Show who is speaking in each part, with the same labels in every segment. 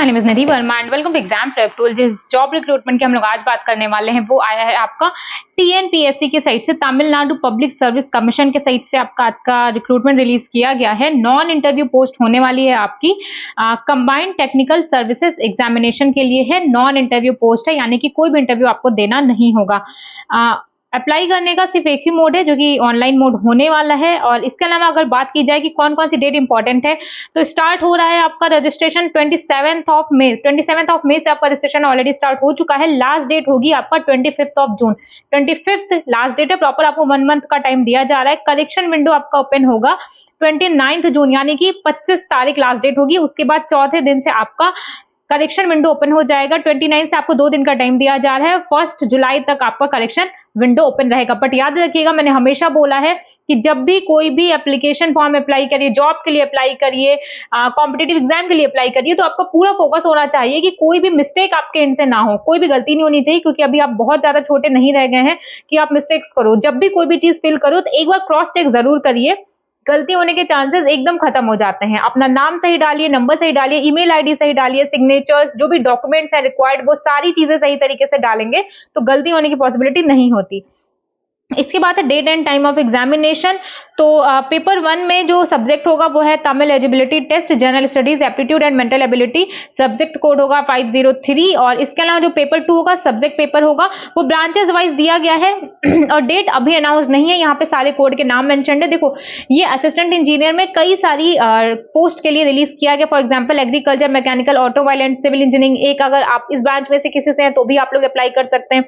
Speaker 1: Name is Nidhi Verma and welcome to exam prep tool. जिस job recruitment की हम लोग आज बात करने वाले हैं वो आया है आपका टीएनपीएससी के साइट से, तमिलनाडु पब्लिक सर्विस कमीशन के साइट से आपका रिक्रूटमेंट रिलीज किया गया है। नॉन इंटरव्यू पोस्ट होने वाली है आपकी कंबाइंड टेक्निकल सर्विसेज एग्जामिनेशन के लिए है। नॉन इंटरव्यू पोस्ट है, यानी कि कोई भी इंटरव्यू आपको देना नहीं होगा। अप्लाई करने का सिर्फ एक ही मोड है जो कि ऑनलाइन मोड होने वाला है। और इसके अलावा अगर बात की जाए कि कौन कौन सी डेट इंपॉर्टेंट है, तो स्टार्ट हो रहा है आपका रजिस्ट्रेशन 27th ऑफ मई से आपका रजिस्ट्रेशन ऑलरेडी स्टार्ट हो चुका है। लास्ट डेट होगी आपका 25th of June. 25th last date है, प्रॉपर आपको 1 मंथ का टाइम दिया जा रहा है। करेक्शन विंडो आपका ओपन होगा 29th जून, यानी कि 25 तारीख लास्ट डेट होगी। उसके बाद चौथे दिन से आपका करेक्शन विंडो ओपन हो जाएगा। 29 से आपको 2 दिन का टाइम दिया जा रहा है। 1 जुलाई तक आपका करेक्शन विंडो ओपन रहेगा। बट याद रखिएगा, मैंने हमेशा बोला है कि जब भी कोई भी एप्लीकेशन फॉर्म अप्लाई करिए, जॉब के लिए अप्लाई करिए, कॉम्पिटिटिव एग्जाम के लिए अप्लाई करिए, तो आपका पूरा फोकस होना चाहिए कि कोई भी मिस्टेक आपके एंड से ना हो, कोई भी गलती नहीं होनी चाहिए, क्योंकि अभी आप बहुत ज्यादा छोटे नहीं रह गए हैं कि आप मिस्टेक्स करो। जब भी कोई भी चीज फिल करो तो एक बार क्रॉस चेक जरूर करिए। गलती होने के चांसेस एकदम खत्म हो जाते हैं। अपना नाम सही डालिए, नंबर सही डालिए, ईमेल आईडी सही डालिए, सिग्नेचर्स, जो भी डॉक्यूमेंट्स हैं रिक्वायर्ड, वो सारी चीजें सही तरीके से डालेंगे तो गलती होने की पॉसिबिलिटी नहीं होती। इसके बाद है date and time of examination. तो पेपर 1 में जो सब्जेक्ट होगा वो है Tamil eligibility test, general studies, aptitude and mental ability. Subject code होगा 503। और इसके अलावा जो पेपर 2 होगा, सब्जेक्ट पेपर होगा, वो ब्रांचेस वाइज दिया गया है और डेट अभी अनाउंस नहीं है। यहाँ पे सारे कोड के नाम मेंशन्ड है। देखो, ये असिस्टेंट इंजीनियर में कई सारी पोस्ट के लिए रिलीज किया गया। For example agriculture, mechanical, automobile and civil engineering. एक अगर आप इस ब्रांच में से किसी से हैं तो भी आप लोग अप्लाई कर सकते हैं।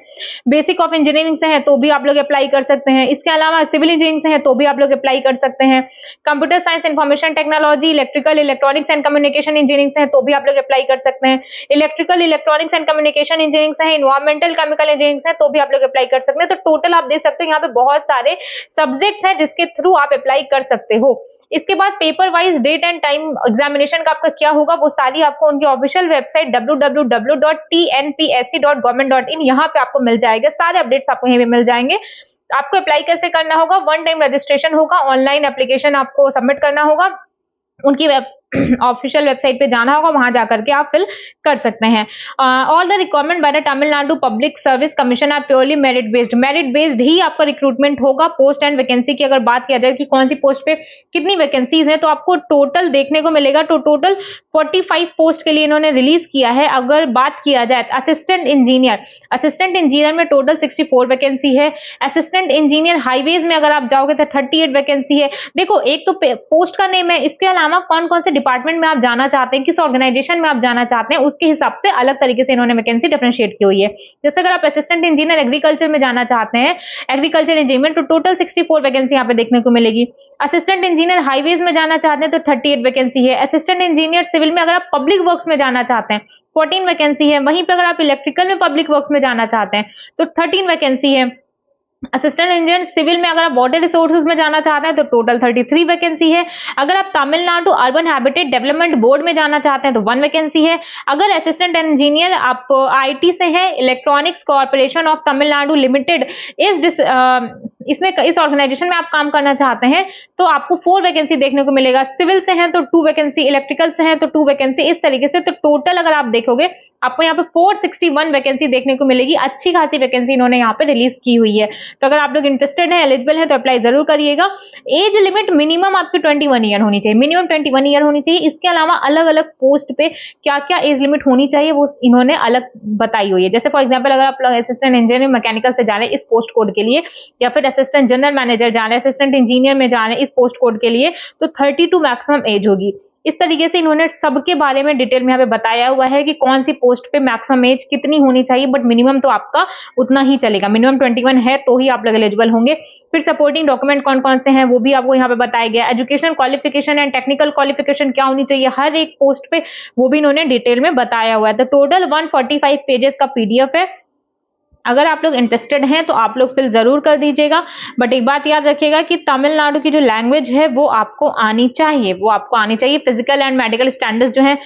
Speaker 1: बेसिक ऑफ इंजीनियरिंग से हैं तो भी आप लोग अप्लाई कर सकते हैं। इसके अलावा सिविल इंजीनियरिंग से हैं तो भी आप लोग अप्लाई कर सकते हैं। Computer science, information technology, electrical, electronics and communication engineering से हैं तो भी आप लोग अप्लाई कर सकते हैं। Electrical, electronics and communication engineering से हैं, इन्वायरमेंटल, केमिकल इंजीनियरिंग से हैं तो भी आप लोग अप्लाई कर सकते हैं। तो टोटल आप देख सकते हो यहाँ पे बहुत सारे सब्जेक्ट्स हैं जिसके थ्रू आप अप्लाई कर सकते हो। इसके बाद paper wise date and time examination का आपका क्या होगा, वो सारी आपको उनकी ऑफिशियल वेबसाइट www.tnpsc.government.in यहाँ पे आपको मिल जाएगा। सारे अपडेट्स आपको यहीं पे मिल जाएंगे। आपको अप्लाई कैसे करना होगा, 1 टाइम रजिस्ट्रेशन होगा, ऑनलाइन एप्लीकेशन आपको सबमिट करना होगा, उनकी ऑफिशियल वेबसाइट पे जाना होगा, वहां जाकर के आप फिल कर सकते हैं। All the requirement by the Tamil Nadu public service commission are purely merit based ही आपका रिक्रूटमेंट होगा। पोस्ट एंड वैकेंसी की अगर बात किया जाए कि कौन सी पोस्ट पे कितनी वैकेंसीज हैं, तो आपको टोटल देखने को मिलेगा। तो टोटल 45 पोस्ट के लिए इन्होंने रिलीज किया है। अगर बात किया जाए असिस्टेंट इंजीनियर में टोटल 64 वैकेंसी है। असिस्टेंट इंजीनियर हाईवेज में अगर आप जाओगे तो 38 वैकेंसी है। देखो, एक तो पोस्ट का नेम है, इसके अलावा कौन कौन से डिपार्टमेंट में आप जाना चाहते हैं, किस ऑर्गेनाइजेशन में आप जाना चाहते हैं, उसके हिसाब से अलग तरीके से इन्होंने वैकेंसी डिफरेंशिएट की हुई है। जैसे अगर आप असिस्टेंट इंजीनियर एग्रीकल्चर में जाना चाहते हैं, एग्रीकल्चर इंजीनियर, तो टोटल 64 वैकेंसी यहाँ पे देखने को मिलेगी। असिस्टेंट इंजीनियर हाईवेज में जाना चाहते हैं तो 38 वैकेंसी है। असिस्टेंट इंजीनियर सिविल में अगर आप पब्लिक वर्क्स में जाना चाहते हैं 14 वैकेंसी है। वहीं पर अगर आप इलेक्ट्रिकल में पब्लिक वर्क्स में जाना चाहते हैं तो 13 वैकेंसी है। असिस्टेंट इंजीनियर सिविल में अगर आप वाटर रिसोर्सेज में जाना चाहते हैं तो टोटल 33 वैकेंसी है। अगर आप Tamil Nadu urban habitat development board में जाना चाहते हैं तो 1 वैकेंसी है। अगर असिस्टेंट इंजीनियर आप आईटी से हैं, electronics corporation of Tamil Nadu limited, इस ऑर्गेनाइजेशन में आप काम करना चाहते हैं तो आपको 4 वैकेंसी देखने को मिलेगा। सिविल से हैं तो 2 वैकेंसी, इलेक्ट्रिकल से हैं तो 2 वैकेंसी, इस तरीके से। तो टोटल अगर आप देखोगे आपको यहाँ पे 461 वैकेंसी देखने को मिलेगी। अच्छी खासी वैकेंसी इन्होंने यहाँ पे रिलीज की हुई है। तो अगर आप लोग इंटरेस्टेड हैं, एलिजिबल हैं, तो अप्लाई जरूर करिएगा। एज लिमिट मिनिमम आपकी 21 ईयर होनी चाहिए, मिनिमम 21 ईयर होनी चाहिए। इसके अलावा अलग अलग पोस्ट पे क्या क्या एज लिमिट होनी चाहिए वो इन्होंने अलग बताई हुई है। जैसे फॉर एग्जांपल अगर आप लोग असिस्टेंट इंजीनियर मैकेनिकल से जा रहे हैं इस पोस्ट कोड के लिए, या फिर असिस्टेंट जनरल मैनेजर जा रहे हैं, असिस्टेंट इंजीनियर में जा रहे हैं इस पोस्ट कोड के लिए, तो 32 मैक्सिमम एज होगी। इस तरीके से इन्होंने सबके बारे में डिटेल में यहाँ पे बताया हुआ है कि कौन सी पोस्ट पे मैक्सिमम एज कितनी होनी चाहिए, बट मिनिमम तो आपका उतना ही चलेगा। मिनिमम 21 है तो ही आप लोग एलिजिबल होंगे। फिर सपोर्टिंग डॉक्यूमेंट कौन कौन से हैं वो भी आपको यहाँ पे बताया गया। Education qualification and technical qualification क्या होनी चाहिए हर एक पोस्ट पे, वो भी इन्होंने डिटेल में बताया हुआ है। तो टोटल 145 पेजेस का पीडीएफ है। अगर आप लोग इंटरेस्टेड हैं तो आप लोग फिल जरूर कर दीजिएगा। बट एक बात याद रखिएगा कि तमिलनाडु की जो लैंग्वेज है वो आपको आनी चाहिए, फिजिकल एंड मेडिकल स्टैंडर्ड्स जो है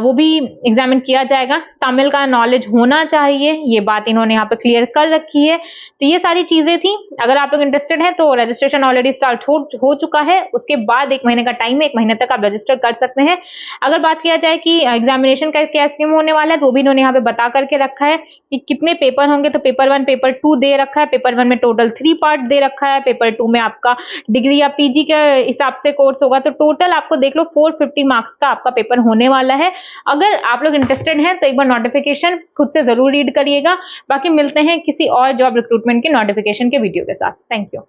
Speaker 1: वो भी एग्जामिन किया जाएगा। तमिल का नॉलेज होना चाहिए, ये बात इन्होंने यहाँ पे क्लियर कर रखी है। तो ये सारी चीजें थी। अगर आप लोग इंटरेस्टेड हैं तो रजिस्ट्रेशन ऑलरेडी स्टार्ट हो चुका है। उसके बाद 1 महीने का टाइम है, 1 महीने तक आप रजिस्टर कर सकते हैं। अगर बात किया जाए कि एग्जामिनेशन का क्या स्कीम होने वाला है, तो वो भी इन्होंने यहाँ पे बता करके रखा है कि कितने पेपर होंगे। तो पेपर 1 पेपर 2 दे रखा है। पेपर 1 में टोटल 3 पार्ट दे रखा है। पेपर 2 में आपका डिग्री या पीजी के हिसाब से कोर्स होगा। तो टोटल आपको देख लो 450 मार्क्स का आपका पेपर होने वाला है। अगर आप लोग इंटरेस्टेड हैं तो एक बार नोटिफिकेशन खुद से जरूर रीड करिएगा। बाकी मिलते हैं किसी और जॉब रिक्रूटमेंट के नोटिफिकेशन के वीडियो के साथ। Thank you.